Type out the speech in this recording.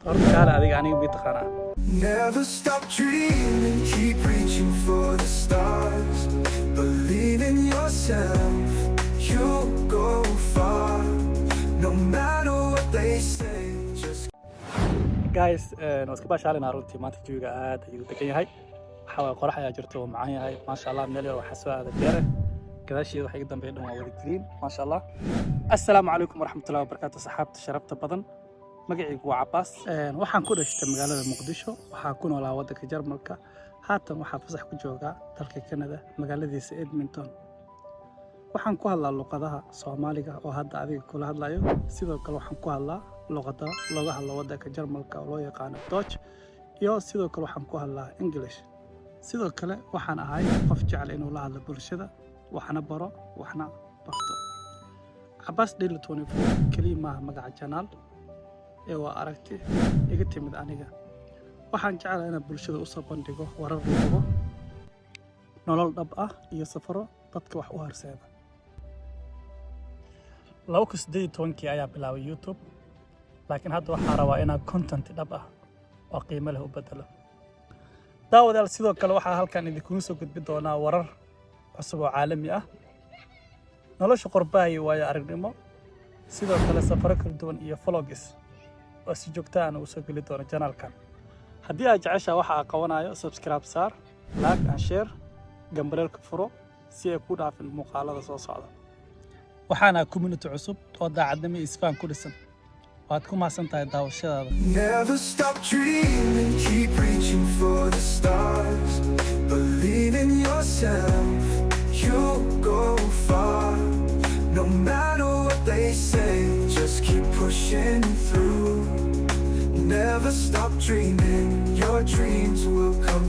horta kaale adiga aniga mid taqaanaa. Never stop dreaming, keep reaching for the stars. Believe in yourself, you'll go far. No matter what they say, just Guys, waa iska baashaalina runtii maanta jawiga aad ayuu degan yahay. Waxa way qorax ayaa jirto oo macaan yahay. Maasha Allah meel yar waxa soo aada beere. Gadaasheeda waxa iga dambeeyay dhan waa wada green. Maasha Allah. Assalaamu calaykum waraxmatullaahi wabarakaatuh saxaabta sharafta badan. Magacaygu waa Cabbaas. Waxaan ku dhashtay magaalada Muqdisho. Waxaan ku noolaa waddanka Jarmalka. Haatan waxaan fasax ku joogaa dalka Canada, magaaladiisa Edmonton. Waxaan ku hadlaa luqadaha Soomaaliga oo hadda adiga kula hadlayo. Sidoo kale waxaan ku hadlaa luqadda looga hadlo waddanka Jarmalka oo loo yaqaan Dutch. Iyo sidoo kale waxaan ku hadlaa English. Sidoo kale waxaan ahay qof jecel inuu la hadlo bulshada, waxna baro, waxna barto. Cabbaas Daily 24 kaliya maaha magaca channel ee waa aragti iga timid aniga. Waxaan jeclahay inaan bulshada u soo bandhigo warar lagu nolol dhab ah iyo safaro dadka wax u horseeda. 2018 ayaa bilaabay YouTube, laakiin hadda waxaan rabaa inaan content dhab ah oo qiimo leh u bedelo. daawadayaal sidoo kale waxaa halkan idinkugu soo gudbin doonaa warar cusub oo caalami ah, nolosha qurbaha iyo waayo aragnimo, sidoo kale safaro kala duwan iyo vlogs oo si joogto ah u soo geli doono channelkan. haddii aad jeceshahay waxa aan qabanayo, subscribe saar, like and share, gambareelka furo si ay ku dhaafin muuqaalada soo socda. waxaana community cusub oo daacadnimo iyo isfaham ku dhisan. waad ku mahadsan tahay daawashadaada. never stop dreaming, keep reaching for the stars. Believe in yourself, you'll go far. No matter what they say, just keep pushing through. Never stop dreaming, your dreams will come